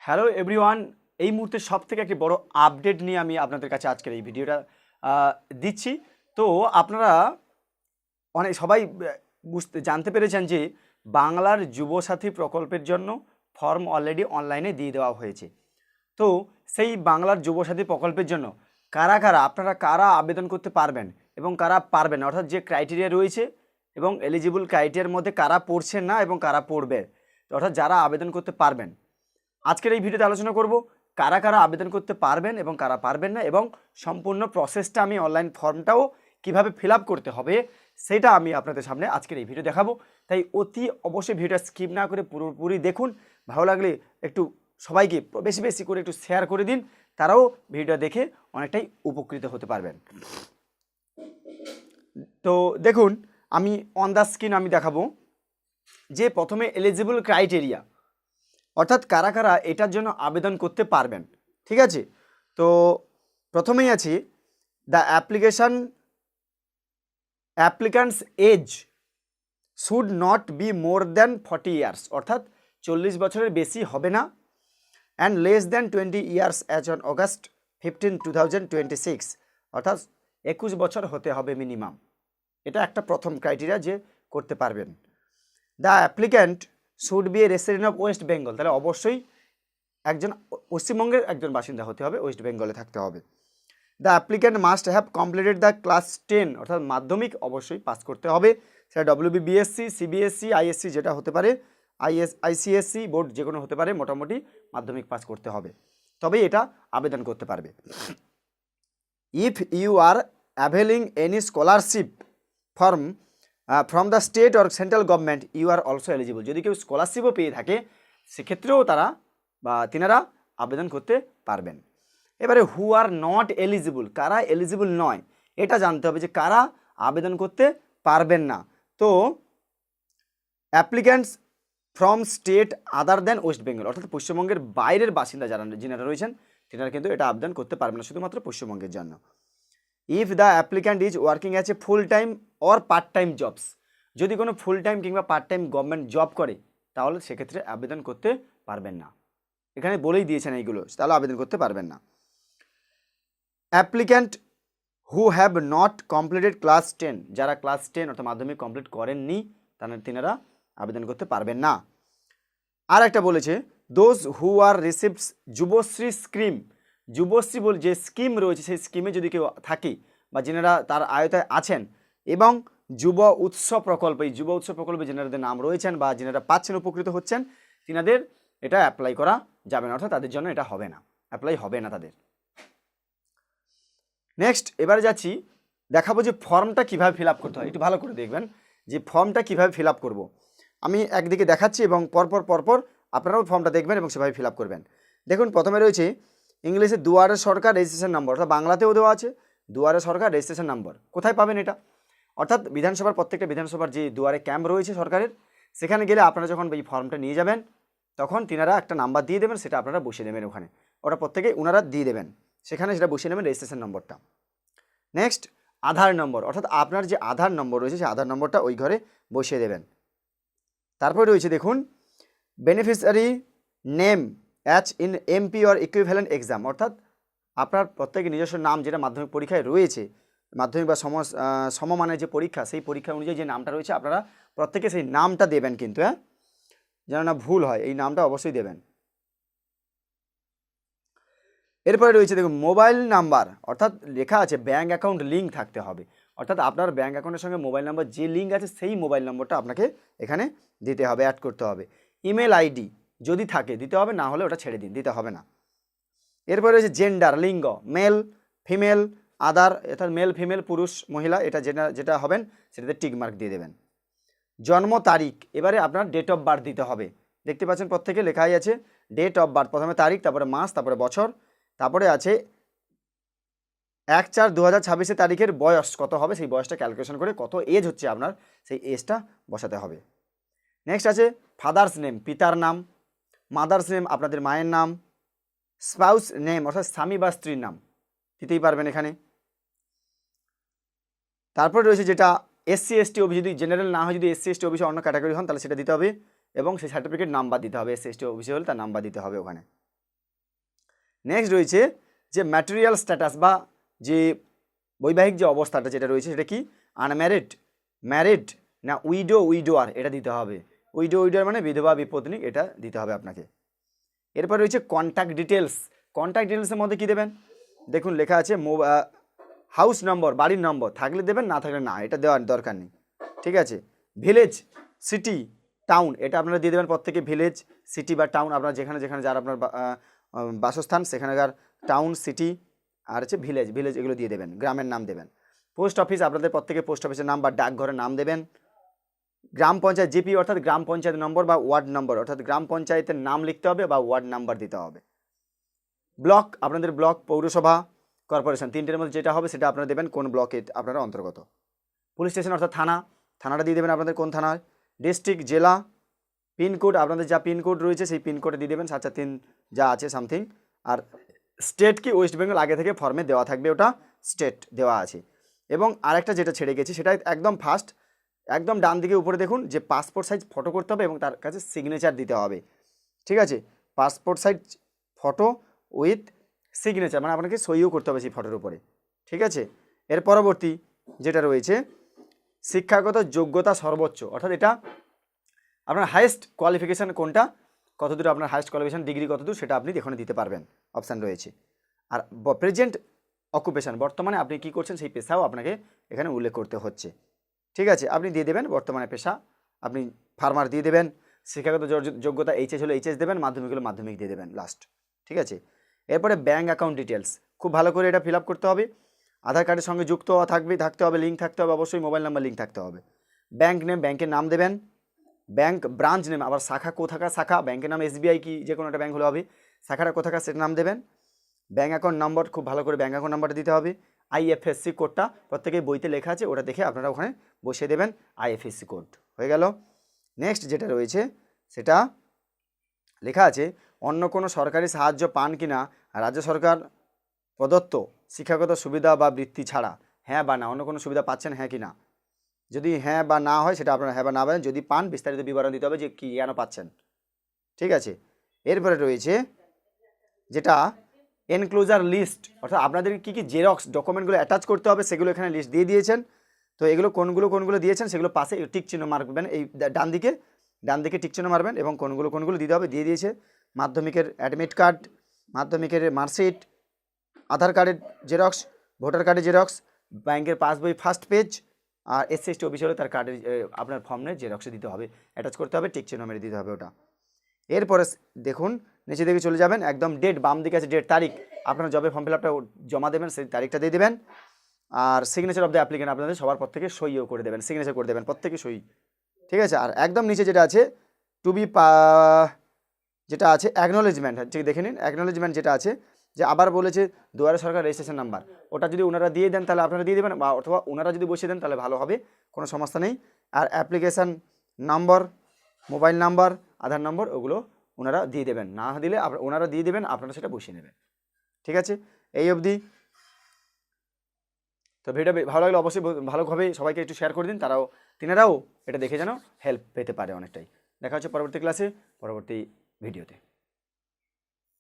Hello everyone, এই মুহূর্তে সব থেকে একটি বড় আপডেট নিয়ে আমি আপনাদের কাছে আজকের এই ভিডিওটা দিচ্ছি। তো আপনারা অনেক সবাই জানতে পেরেছেন যে বাংলার যুবসাথী প্রকল্পের জন্য ফর্ম অলরেডি অনলাইনে দিয়ে দেওয়া হয়েছে। তো সেই বাংলার যুবসাথী প্রকল্পের জন্য আপনারা কারা আবেদন করতে পারবেন এবং কারা পারবেন না, অর্থাৎ যে ক্রাইটেরিয়া রয়েছে এবং এলিজিবল ক্রাইটেরিয়ার মধ্যে কারা পড়ছেন না এবং কারা পড়বে, অর্থাৎ যারা আবেদন করতে পারবেন, আজকের এই ভিডিওতে আলোচনা করব কারা আবেদন করতে পারবেন এবং কারা পারবেন না, এবং সম্পূর্ণ প্রসেসটা আমি অনলাইন ফর্মটাও কিভাবে ফিল আপ করতে হবে সেটা আমি আপনাদের সামনে আজকের এই ভিডিও দেখাবো। তাই অতি অবশ্যই ভিডিওটা স্কিপ না করে পুরোপুরি দেখুন। ভালো লাগলে একটু সবাইকে বেশি বেশি করে একটু শেয়ার করে দিন, তারাও ভিডিওটা দেখে অনেকটাই উপকৃত হতে পারবেন। তো দেখুন, আমি অন দ্য স্ক্রিন আমি দেখাবো যে প্রথমে এলিজিবল ক্রাইটেরিয়া, অর্থাৎ কারা এটার জন্য আবেদন করতে পারবেন। ঠিক আছে, তো প্রথমেই আছে the applicants age should not be more than 40 years, অর্থাৎ 40 বছরের বেশি হবে না, and less than 20 years as on August 15, 2026, অর্থাৎ 21 বছর হতে হবে মিনিমাম। এটা একটা প্রথম ক্রাইটেরিয়া যে করতে পারবেন। The applicant should B A resident of West Bengal, তাহলে অবশ্যই একজন পশ্চিমবঙ্গের একজন বাসিন্দা হতে হবে, ওয়েস্ট বেঙ্গলে থাকতে হবে। The applicant must have completed the class 10, অর্থাৎ মাধ্যমিক অবশ্যই পাস করতে হবে, সেটা WBBSC, CBSC, ISC যেটা হতে পারে, ICSC বোর্ড যে কোনো হতে পারে, মোটামুটি মাধ্যমিক পাস করতে হবে, তবেই এটা আবেদন করতে পারবে। If you are availing any scholarship from the state or central government you are also eligible, যদি কেউ স্কলারশিপও পেয়ে থাকে সেক্ষেত্রেও তিনারা আবেদন করতে পারবেন। এবারে হু আর নট এলিজিবল, কারা এলিজিবল নয় এটা জানতে হবে যে কারা আবেদন করতে পারবেন না। তো applicants from state other than West Bengal, অর্থাৎ পশ্চিমবঙ্গের বাইরের বাসিন্দা যিনারা রয়েছেন তিনারা কিন্তু এটা আবেদন করতে পারবেন না, শুধুমাত্র পশ্চিমবঙ্গের জন্য। If the applicant is working as a full time or part time jobs, যদি কোনো ফুল টাইম কিংবা পার্ট টাইম গভর্নমেন্ট জব করে তাহলে সেক্ষেত্রে আবেদন করতে পারবেন না, এখানে বলেই দিয়েছেন এইগুলো, তাহলে আবেদন করতে পারবেন না। Applicant who have not completed class 10, যারা ক্লাস 10 অর্থাৎ মাধ্যমিক কমপ্লিট করেননি তিনারা আবেদন করতে পারবেন না। আর একটা বলেছে those who are receives Yuvashree scheme, Yuvashree বলে যে স্কিম রয়েছে সেই স্কিমে যদি কেউ থাকে বা যেনারা তার আয়তায় আছেন, এবং যুব উৎসব প্রকল্প, এই যুব উৎসব প্রকল্পে যেনাদের নাম রয়েছেন বা যেনারা পাচ্ছেন উপকৃত হচ্ছেন তিনাদের এটা অ্যাপ্লাই করা যাবে না, অর্থাৎ তাদের জন্য এটা হবে না, অ্যাপ্লাই হবে না তাদের। নেক্সট এবারে যাচ্ছি, দেখাবো যে ফর্মটা কীভাবে ফিল আপ করতে হয়, একটু ভালো করে দেখবেন যে ফর্মটা কীভাবে ফিল আপ করবো। আমি একদিকে দেখাচ্ছি এবং পরপর আপনারাও ফর্মটা দেখবেন এবং সেভাবে ফিল আপ করবেন। দেখুন প্রথমে রয়েছে ইংলিশে দুয়ারে সরকার রেজিস্ট্রেশন নম্বর, অর্থাৎ বাংলাতেও দেওয়া আছে দুয়ারে সরকার রেজিস্ট্রেশন নম্বর। কোথায় পাবেন এটা, অর্থাৎ বিধানসভার প্রত্যেকটা বিধানসভার যে দুয়ারে ক্যাম্প রয়েছে সরকারের, সেখানে গেলে আপনারা যখন এই ফর্মটা নিয়ে যাবেন তখন তিনারা একটা নাম্বার দিয়ে দেবেন, সেটা আপনারা বসিয়ে দেবেন ওখানে, ওটা প্রত্যেকে ওনারা দিয়ে দেবেন, সেখানে সেটা বসিয়ে নেবেন রেজিস্ট্রেশন নম্বরটা। নেক্সট আধার নম্বর, অর্থাৎ আপনার যে আধার নম্বর রয়েছে সেই আধার নম্বরটা ওই ঘরে বসিয়ে দেবেন। তারপরে রয়েছে দেখুন beneficiary name as in MP or equivalent exam, অর্থাৎ আপনার প্রত্যেকের নিজস্ব নাম যেটা মাধ্যমিক পরীক্ষায় রয়েছে, মাধ্যমিক বা সমমানের যে পরীক্ষা সেই পরীক্ষা অনুযায়ী যে নামটা রয়েছে আপনারা প্রত্যেকে সেই নামটা দেবেন, কিন্তু যেন না ভুল হয়, এই নামটা অবশ্যই দেবেন। এরপরে রয়েছে দেখুন মোবাইল নাম্বার, অর্থাৎ লেখা আছে ব্যাঙ্ক অ্যাকাউন্ট লিঙ্ক থাকতে হবে, অর্থাৎ আপনার ব্যাঙ্ক অ্যাকাউন্টের সঙ্গে মোবাইল নাম্বার যে লিঙ্ক আছে সেই মোবাইল নম্বরটা আপনাকে এখানে দিতে হবে, অ্যাড করতে হবে। ইমেল আইডি যদি থাকে দিতে হবে, না হলে ওটা ছেড়ে দিন, দিতে হবে না। এরপরে রয়েছে জেন্ডার, লিঙ্গ, মেল ফিমেল আদার, অর্থাৎ মেল ফিমেল পুরুষ মহিলা, এটা যেটা হবেন সেটাতে টিক মার্ক দিয়ে দেবেন। জন্ম তারিখ, এবারে আপনার ডেট অফ বার্থ দিতে হবে, দেখতে পাচ্ছেন প্রত্যেকে লেখাই আছে ডেট অফ বার্থ, প্রথমে তারিখ, তারপরে মাস, তারপরে বছর, তারপরে আছে 1/4/2026 তারিখের বয়স কত হবে সেই বয়সটা ক্যালকুলেশন করে কত এজ হচ্ছে আপনার সেই এজটা বসাতে হবে। নেক্সট আছে ফাদার্স নেম, পিতার নাম, মাদার্স নেম আপনাদের মায়ের নাম, স্পাউস নেম অর্থাৎ স্বামী বা স্ত্রীর নাম দিতেই পারবেন এখানে। তারপরে রয়েছে যেটা SC/ST OBC, যদি জেনারেল না হয়, যদি SC/ST OBC অন্য ক্যাটাগরি হন তাহলে সেটা দিতে হবে, এবং সেই সার্টিফিকেট নাম্বার দিতে হবে, SC/ST OBC হলে তার নাম্বার দিতে হবে ওখানে। নেক্সট রয়েছে যে ম্যাটেরিয়াল স্ট্যাটাস বা যে বৈবাহিক যে অবস্থাটা যেটা রয়েছে সেটা কি, আনম্যারিড, ম্যারিড না উইডোয়ার, এটা দিতে হবে। উইডোয়ার মানে বিধবা বিপত্নী, এটা দিতে হবে আপনাকে। এরপর রয়েছে কন্ট্যাক্ট ডিটেলস। কন্ট্যাক্ট ডিটেলসের মধ্যে কি দেবেন, দেখুন লেখা আছে হাউস নম্বর, বাড়ির নম্বর, থাকলে দেবেন, না থাকলে না, এটা দেওয়ার দরকার নেই। ঠিক আছে। ভিলেজ, সিটি, টাউন, এটা আপনারা দিয়ে দেবেন প্রত্যেকে। ভিলেজ, সিটি বা টাউন, আপনার যেখানে যেখানে যার আপনার বাসস্থান সেখানকার টাউন, সিটি আর হচ্ছে ভিলেজ, এগুলো দিয়ে দেবেন, গ্রামের নাম দেবেন। পোস্ট অফিস, আপনাদের প্রত্যেকে পোস্ট অফিসের নাম বা ডাকঘরের নাম দেবেন। গ্রাম পঞ্চায়েত, জিপি অর্থাৎ গ্রাম পঞ্চায়েত নম্বর বা ওয়ার্ড নম্বর, অর্থাৎ গ্রাম পঞ্চায়েতের নাম লিখতে হবে বা ওয়ার্ড নাম্বার দিতে হবে। ব্লক, আপনাদের ব্লক, পৌরসভা, কর্পোরেশন, তিনটের মধ্যে যেটা হবে সেটা আপনারা দেবেন কোন ব্লকে আপনারা অন্তর্গত। পুলিশ স্টেশন অর্থাৎ থানা, থানাটা দিয়ে দেবেন আপনাদের কোন থানায়। ডিস্ট্রিক্ট, জেলা, পিনকোড, আপনাদের যা পিনকোড রয়েছে সেই পিনকোডে দিয়ে দেবেন 743 যা আছে সামথিং। আর স্টেট কি, ওয়েস্ট বেঙ্গল আগে থেকে ফর্মে দেওয়া থাকবে, ওটা স্টেট দেওয়া আছে। এবং আরেকটা যেটা ছেড়ে গেছি সেটা একদম ফার্স্ট, একদম ডান দিকে উপরে দেখুন যে পাসপোর্ট সাইজ ফটো করতে হবে এবং তার কাছে সিগনেচার দিতে হবে। ঠিক আছে, passport size photo with signature, মানে আপনাকে সইও করতে হবে সেই ফটোর উপরে। ঠিক আছে। এর পরবর্তী যেটা রয়েছে শিক্ষাগত যোগ্যতা সর্বোচ্চ, অর্থাৎ এটা আপনার হাইয়েস্ট কোয়ালিফিকেশান কোনটা, কতদূর আপনার হাইয়েস্ট কোয়ালিফিকেশান, ডিগ্রি কতদূর, সেটা আপনি এখানে দিতে পারবেন, অপশান রয়েছে। আর প্রেজেন্ট অকুপেশান, বর্তমানে আপনি কী করছেন সেই পেশাও আপনাকে এখানে উল্লেখ করতে হচ্ছে। ঠিক আছে, আপনি দিয়ে দেবেন বর্তমানে পেশা, আপনি ফার্মার দিয়ে দেবেন। শিক্ষাগত যোগ্যতা এইচএস হলে এইচএস দেবেন, মাধ্যমিক হলে মাধ্যমিক দিয়ে দেবেন লাস্ট। ঠিক আছে। এরপরে ব্যাঙ্ক অ্যাকাউন্ট ডিটেলস, খুব ভালো করে এটা ফিল আপ করতে হবে। আধার কার্ডের সঙ্গে যুক্ত থাকতে হবে, লিঙ্ক থাকতে হবে, অবশ্যই মোবাইল নাম্বার লিঙ্ক থাকতে হবে। ব্যাঙ্ক নেম, ব্যাঙ্কের নাম দেবেন। ব্যাঙ্ক ব্রাঞ্চ নেম, আবার শাখা কোথাকার শাখা, ব্যাঙ্কের নাম এসবিআই কি যে কোনো একটা ব্যাঙ্ক হলে হবে, শাখাটা কোথাকার সেটা নাম দেবেন। ব্যাঙ্ক অ্যাকাউন্ট নম্বর, খুব ভালো করে ব্যাঙ্ক অ্যাকাউন্ট নাম্বারটা দিতে হবে। আইএফএসসি কোডটা প্রত্যেকেই বইতে লেখা আছে, ওটা দেখে আপনারা ওখানে বসিয়ে দেবেন আইএফএসসি কোড, হয়ে গেল। নেক্সট যেটা রয়েছে সেটা লেখা আছে অন্য কোনো সরকারি সাহায্য পান কি না রাজ্য সরকার প্রদত্ত শিক্ষাগত সুবিধা বা বৃত্তি ছাড়া, হ্যাঁ বা না, অন্য কোনো সুবিধা পাচ্ছেন হ্যাঁ কি না। যদি হ্যাঁ বা না হয় সেটা আপনারা হ্যাঁ বা না বলেন, যদি পান বিস্তারিত বিবরণ দিতে হবে যে কী কেন পাচ্ছেন। ঠিক আছে। এরপরে রয়েছে যেটা এনক্লোজার লিস্ট, অর্থাৎ আপনাদের কী কী জেরক্স ডকুমেন্টগুলো অ্যাটাচ করতে হবে সেগুলো এখানে লিস্ট দিয়ে দিয়েছেন। তো এগুলো কোনগুলো দিয়েছেন সেগুলো পাশে টিক চিহ্ন মারবেন, এই ডান দিকে টিক চিহ্ন মারবেন এবং কোনগুলো দিতে হবে দিয়ে দিয়েছে। মাধ্যমিকের অ্যাডমিট কার্ড, মাধ্যমিকের মার্কশিট, আধার কার্ডের জেরক্স, ভোটার কার্ডের জেরক্স, ব্যাংকের পাসবই ফার্স্ট পেজ, আর এসসি অফিস হলে তার কার্ডের আপনার ফর্মের জেরক্সে দিতে হবে, অ্যাটাচ করতে হবে, টিক চিহ্ন মেরে দিতে হবে ওটা। এরপরে দেখুন নিচে দিকে চলে যাবেন, একদম ডেট বাম দিকে আছে ডেট, তারিখ, আপনারা যবে ফর্ম ফিল আপটা জমা দেবেন সেই তারিখটা দিয়ে দেবেন। আর সিগনেচার অফ দ্য অ্যাপ্লিকেন্ট, আপনাদের সবার প্রত্যেকে সইও করে দেবেন, সিগনেচার করে দেবেন প্রত্যেকে সই। ঠিক আছে। আর একদম নিচে যেটা আছে টু বি যেটা আছে অ্যাকনোলেজমেন্ট, ঠিক দেখে নিন অ্যাকনোলেজমেন্ট যেটা আছে, যে আবার বলেছে দুয়ারে সরকার রেজিস্ট্রেশন নাম্বার, ওটা যদি ওনারা দিয়ে দেন তাহলে আপনারা দিয়ে দেবেন, বা অথবা ওনারা যদি বসিয়ে দেন তাহলে ভালো হবে, কোনো সমস্যা নেই। আর অ্যাপ্লিকেশান নম্বর, মোবাইল নাম্বার, আধার নম্বর, ওগুলো ওনারা দিয়ে দেবেন, না দিলে ওনারা দিয়ে দেবেন, আপনারা সেটা বসিয়ে নেবেন। ঠিক আছে, এই অবধি। তো ভিডিও ভালো লাগলে অবশ্যই ভালোভাবে সবাইকে একটু শেয়ার করে দিন, তিনারাও এটা দেখে যেন হেল্প পেতে পারে অনেকটাই। দেখা হচ্ছে পরবর্তী ক্লাসে, পরবর্তী ভিডিওতে।